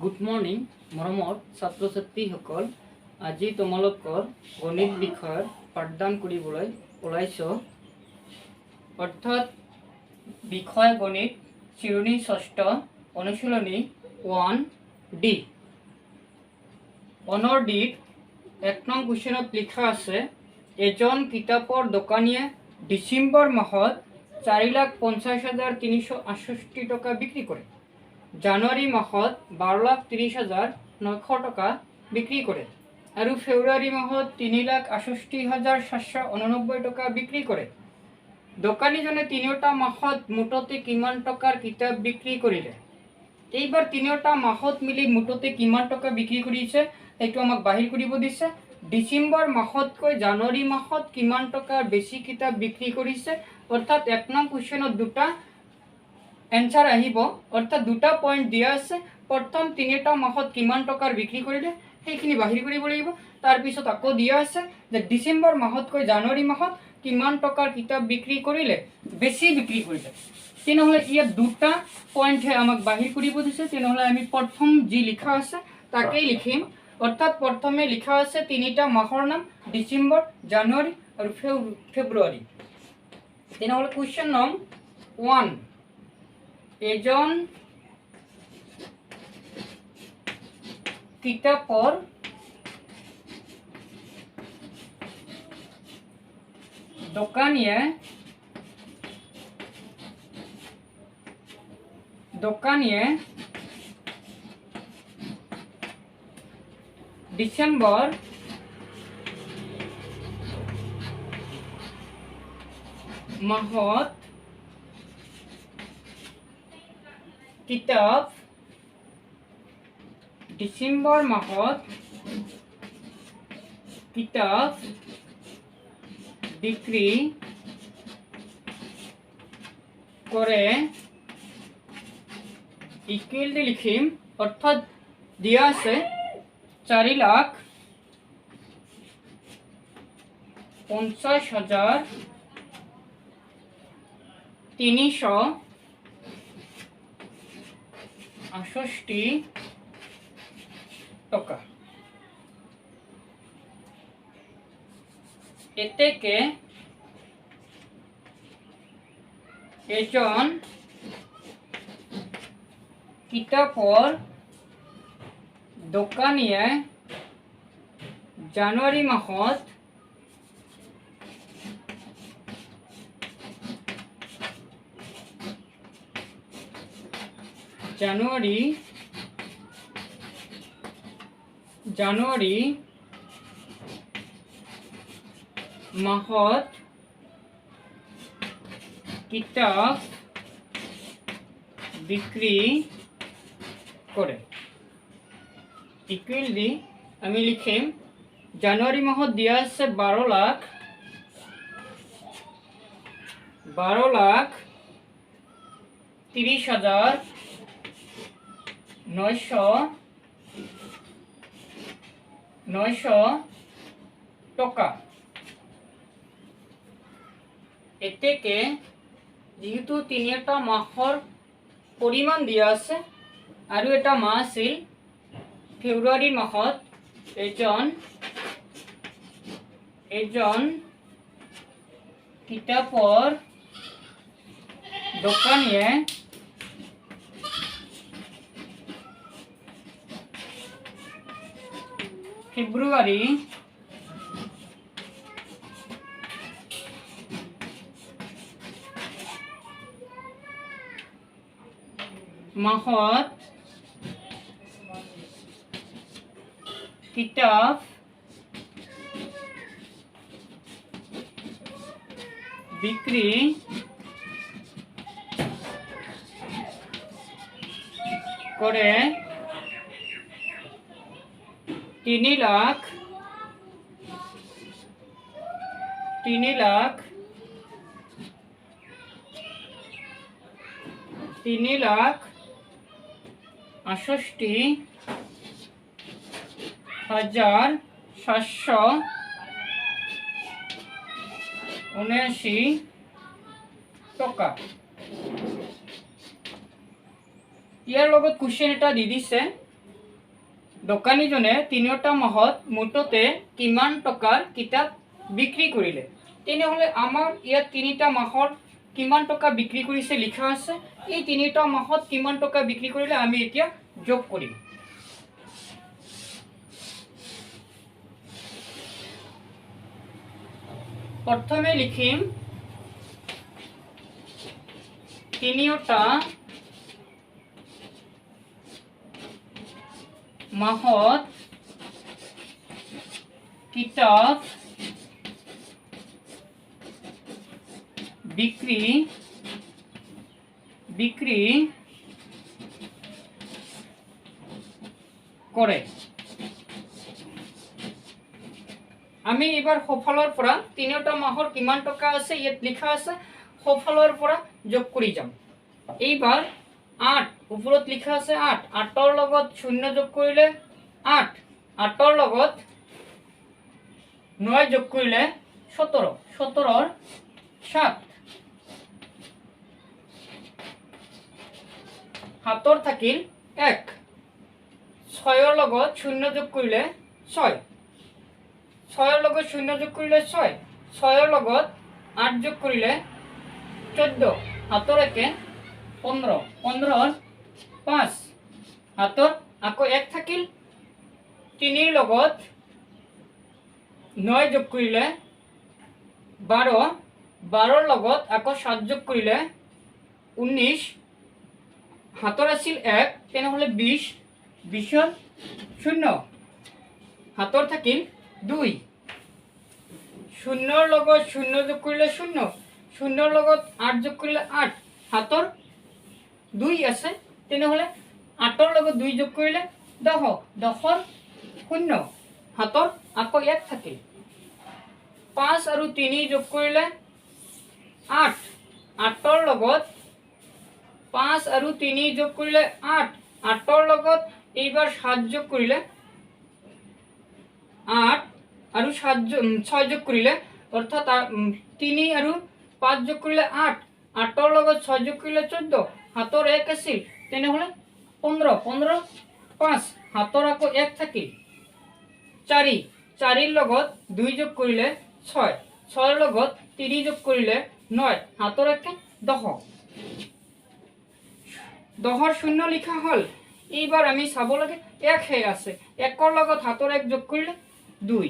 Good morning मरমৰ ছাত্ৰ ছাত্ৰীসকল আজি তোমালোকৰ গণিত বিষয়ৰ পাঠদান কৰিবলৈ ওলাইছো অৰ্থাৎ বিষয় গণিত শ্ৰেণী 6 অনুশীলনী 1D অনৰ ডিত 1 নং কুৱেশ্যনত লিখা আছে এজন কিতাপৰ দোকানীয়ে ডিসেম্বৰ মাহত 4,50,368 টকা বিক্ৰী কৰে জানুৱাৰী মাহত 12,30,900 টকা বিক্ৰী কৰে আৰু ফেব্ৰুৱাৰী মাহত 3,68,789 টকা বিক্ৰী কৰে দোকানীজনে তিনিওটা মাহত মুঠতে কিমান টকাৰ কিতাপ বিক্ৰী কৰিলে এইবাৰ তিনিওটা মাহত মিলি মুঠতে কিমান টকা বিক্ৰী কৰিছে এইটো আমাক বাহিৰ কৰিব দিছে ডিসেম্বৰ মাহতকৈ জানুৱাৰী মাহত কিমান টকাৰ বেছি কিতাপ বিক্ৰী কৰিছে অৰ্থাৎ 1 নং কুৱেশ্যনত দুটা एन्सार আহিব অৰ্থাৎ দুটা পয়েন্ট দিয়া আছে প্ৰথম তিনিটা মাহত কিমান টকাৰ বিক্ৰী কৰিলে সেইখিনি বাহিৰ কৰিব লাগিব তাৰ পিছত আকৌ দিয়া আছে যে ডিসেম্বৰ মাহতকৈ জানুৱাৰী মাহত কিমান টকাৰ কিতাপ বিক্ৰী কৰিলে বেছি বিক্ৰী কৰিলে তেনেহলে ইয়াত দুটা পয়েন্ট আমাক বাহিৰ কৰিব দিছে তেনেহলে আমি প্ৰথম যি লিখা আছে তাকেই লিখিম অৰ্থাৎ প্ৰথমে লিখা আছে তিনিটা মাহৰ নাম ডিসেম্বৰ জানুৱাৰী আৰু ফেব্ৰুৱাৰী তেনেহলে কোৱেশ্চন নং 1 এজন কিতাপৰ দোকানীয়ে ডিসেম্বৰ মাহত किताब डिसेम्बर माहत किताब बिक्री करे इक्वल दे लिखिम अर्थात दिया से 4,50,368 टका एतेके एजन कितापर दোकानीये জানুৱাৰী মাহত জানুৱাৰী মাহত কিতাপ বিক্ৰী কৰে ইকুৱেল দি আমি লিখিম জানুৱাৰী মাহত দিয়া আছে 12,30,900 टका एतेके जेहेतु तिनिटा माहर परिमाण दिया आछे आरु एटा माह आछिल फेब्रुवारी माहत एजन कितापर दোकानीये फेब्रुवारी माहत किताब बिक्री करे 3,68,779 टका ইয়াৰ লগত কোশ্চেন এটা দি দিছে দোকানীজনে তিনিওটা মাহত মুঠতে কিমান টকাৰ কিতাপ বিক্ৰী কৰিলে। তেনেহ'লে আমাৰ ইয়াত তিনিটা মাহৰ কিমান টকা বিক্ৰী কৰিছে লিখা আছে। এই তিনিটা মাহত কিমান টকা বিক্ৰী কৰিলে আমি এতিয়া যোগ কৰিম। প্ৰথমে লিখিম তিনিওটা মাহত কিতাপ বিক্ৰি কৰে। আমি এবাৰ সফলৰ পৰা তিনিওটা মাহৰ কিমান টকা আছে ইয়াত লিখা আছে, সফলৰ পৰা যোগ কৰি যাম। এইবাৰ 8 ওপৰত লিখা আছে 8, 8ৰ লগত 0 যোগ কৰিলে 8, 8ৰ লগত 9 যোগ কৰিলে 17, 17ৰ 7, 7ৰ থাকিল 1, 6ৰ লগত 0 যোগ কৰিলে 6, 6ৰ লগত 0 যোগ কৰিলে 6, 6ৰ লগত 8 যোগ কৰিলে 14, 7ৰ 1 15, 15ৰ 5, 7ৰ আকৌ 1 থাকিল, 3ৰ লগত 9 যোগ কৰিলে 12, 12ৰ লগত আকৌ 7 যোগ কৰিলে 19, 7ৰ আছিল 1 তেনেহ'লে 20, 20ৰ 0, 7ৰ থাকিল 2, 0ৰ লগত 0 যোগ কৰিলে 0, 0ৰ লগত 8 যোগ কৰিলে 8, 7ৰ 2 আছে তেনেহ'লে 8ৰ লগত 2 যোগ কৰিলে 10, 10ৰ 0, 7ৰ আকৌ 1 থাকিল, 5 আৰু 3 যোগ কৰিলে 8, 8ৰ লগত 5 আৰু 3 যোগ কৰিলে 8, 8ৰ লগত এইবাৰ 7 যোগ কৰিলে 8 আৰু 6 যোগ কৰিলে অৰ্থাৎ 3 আৰু 5 যোগ কৰিলে 8, 8ৰ লগত 6 যোগ কৰিলে 14, 7ৰ 1 আছিল তেনেহ'লে 15, 15ৰ 5, 7ৰ আকৌ 1 থাকিল, 4, 4ৰ লগত 2 যোগ কৰিলে 6, 6ৰ লগত 3 যোগ কৰিলে 9, 7ৰ 1 10, 10ৰ 0 লিখা হ'ল। এইবাৰ আমি চাব লাগে 1 হে আছে, 1ৰ লগত 7ৰ 1 যোগ কৰিলে 2,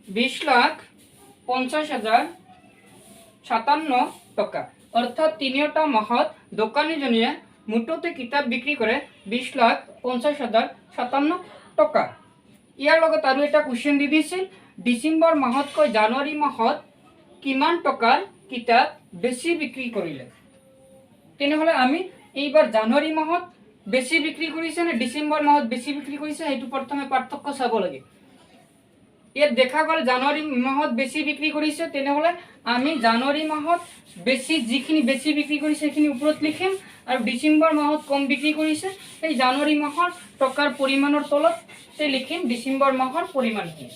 20,50,57 টকা। অৰ্থাৎ তিনিওটা মাহত দোকানীজনীয়ে মুঠতে কিতাপ বিক্ৰী কৰে 20,50,57 টকা। ইয়াৰ লগত আৰু এটা কুৱেশ্যন দি দিছিল, ডিচেম্বৰ মাহতকৈ জানুৱাৰী মাহত কিমান টকাৰ কিতাপ বেছি বিক্ৰী কৰিলে। তেনেহ'লে আমি এইবাৰ জানুৱাৰী মাহত বেছি বিক্ৰী কৰিছে নে ডিচেম্বৰ মাহত বেছি বিক্ৰী কৰিছে সেইটো প্ৰথমে পাৰ্থক্য চাব লাগে। ইয়াত দেখা গ'ল জানুৱাৰী মাহত বেছি বিক্ৰী কৰিছে, তেনেহ'লে আমি জানুৱাৰী মাহত যিখিনি বেছি বিক্ৰী কৰিছে সেইখিনি ওপৰত লিখিম, আৰু ডিচেম্বৰ মাহত কম বিক্ৰী কৰিছে সেই জানুৱাৰী মাহৰ টকাৰ পৰিমাণৰ তলত লিখিম ডিচেম্বৰ মাহৰ পৰিমাণখিনি।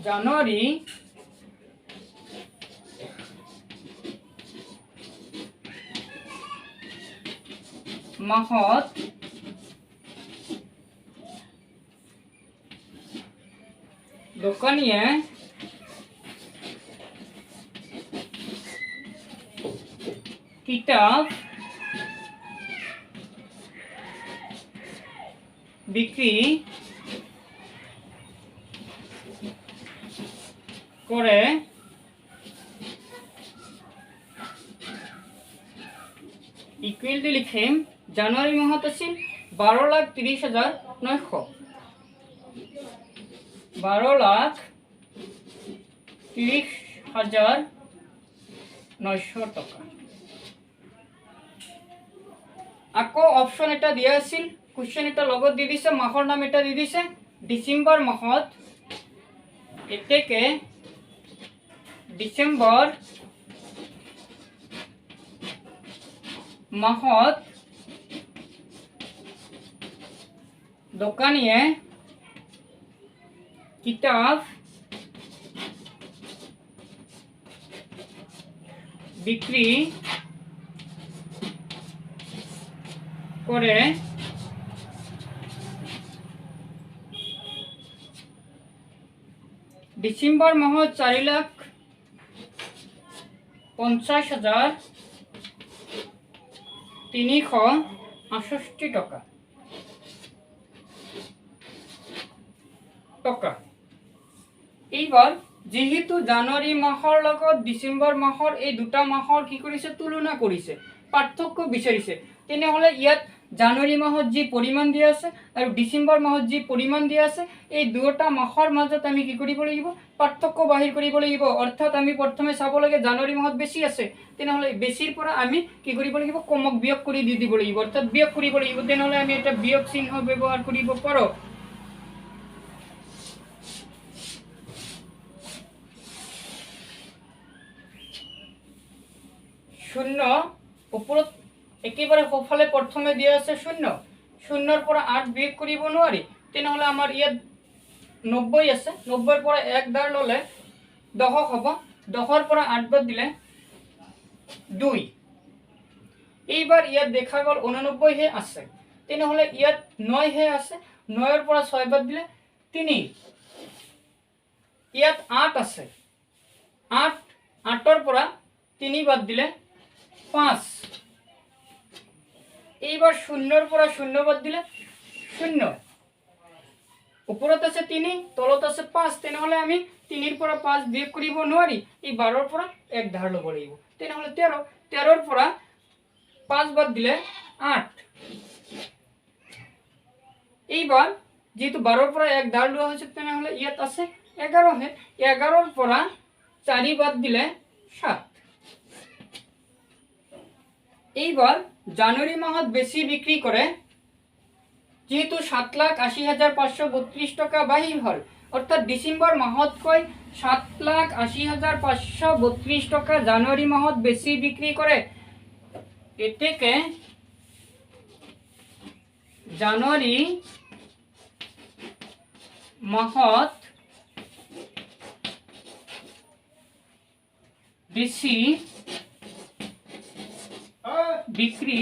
জানুৱাৰী মাহত দোকানীয়ে কিতাপ বিক্ৰি কৰে ইকুৱেল টু লিখিম জানুৱাৰী মাহত আছিল 12,30,900, 12,30,900 টকা। আকৌ অপশন এটা দিয়া আছিল, কুৱেশ্যন এটা লগত দি দিছে, মাহৰ নাম এটা দি দিছে ডিচেম্বৰ মাহত, এতেকে ডিচেম্বৰ মাহত দোকানীয়ে কিতাপ বিক্ৰি কৰে ডিসেম্বৰ মাহত 4,50,368 টাকা এইবাৰ যেহেতু জানুৱাৰী মাহৰ লগত ডিসেম্বৰ মাহৰ এই দুটা মাহৰ কি কৰিছে তুলনা কৰিছে পাৰ্থক্য বিচাৰিছে তেনেহলে ইয়াত জানুৱাৰী মাহত যি পৰিমাণ দিয়া আছে আৰু ডিসেম্বৰ মাহত যি পৰিমাণ দিয়া আছে এই দুটা মাহৰ মাজত আমি কি কৰিব লাগিব পাৰ্থক্য বাহিৰ কৰিব লাগিব অৰ্থাৎ আমি প্ৰথমে চাব লাগে জানুৱাৰী মাহত বেছি আছে তেনেহলে বেছিৰ পৰা আমি কি কৰিব লাগিব কমক বিয়োগ কৰি দি দিব লাগিব অৰ্থাৎ বিয়োগ কৰিব লাগিব তেনেহলে আমি এটা বিয়োগ চিহ্ন ব্যৱহাৰ কৰিব পাৰো শূন্য ওপৰত একেবাৰে সোঁফালে প্ৰথমে দিয়া আছে শূন্য শূন্যৰ পৰা 8 বিয়োগ কৰিব নোৱাৰি তেনেহলে আমাৰ ইয়াত 90 আছে 90ৰ পৰা 1 দাৰ ললে 10 হ'ব 10ৰ পৰা 8 বাদ দিলে 2 এইবাৰ ইয়াত দেখা গল 89 হে আছে তেনেহলে ইয়াত 9 হে আছে 9ৰ পৰা 6 বাদ দিলে 3 ইয়াত 8 আছে 8ৰ পৰা 3 বাদ দিলে 5 এইবাৰ শূন্যৰ পৰা শূন্য বাদ দিলে শূন্য উপৰত আছে 3 তলত আছে 5 তেনেহলে আমি 3ৰ পৰা 5 বিয়োগ কৰিব নোৱাৰি এই 12ৰ পৰা 1 ধাৰ লব লাগিব তেনেহলে 13 13ৰ পৰা 5 বাদ দিলে 8 এইবাৰ যেহেতু 12ৰ পৰা 1 ধাৰ লোৱা হৈছে তেনেহলে ইয়াত আছে 11 হে 11ৰ পৰা 4 বাদ দিলে 7 এইবাৰ জানুৱাৰী মাহত বেছি বিক্ৰী কৰে যেহেতু 7,80,532 টাকা বাহিৰ হল অৰ্থাৎ ডিসেম্বৰ মাহতকৈ 7,80,532 টাকা জানুৱাৰী মাহত বেছি বিক্ৰী কৰে এতেকে জানুৱাৰী মাহত বেছি বিক্ৰি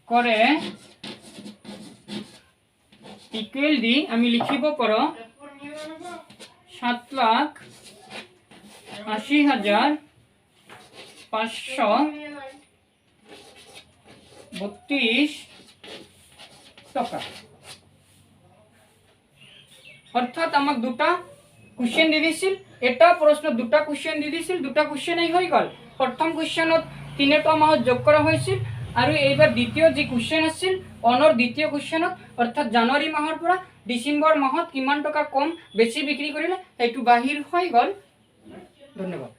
কৰে ইকুয়াল দি আমি লিখিব পাৰো 7,80,532 টাকা অৰ্থাৎ আমাক দুটা কোশ্চেন দি দিছিল এটা প্ৰশ্ন দুটা কোশ্চেন দি দিছিল দুটা কোশ্চেনই হৈ গল প্ৰথম কোশ্চেনত তিনিটা মাহত যোগ কৰা হৈছিল আৰু এইবাৰ দ্বিতীয় যি কোশ্চেন আছিল অনৰ দ্বিতীয় কোশ্চেনত অৰ্থাৎ জানুৱাৰী মাহৰ পৰা ডিসেম্বৰ মাহত কিমান টকা কম বেছি বিক্ৰী কৰিলে সেইটো বাহিৰ হৈ গল ধন্যবাদ।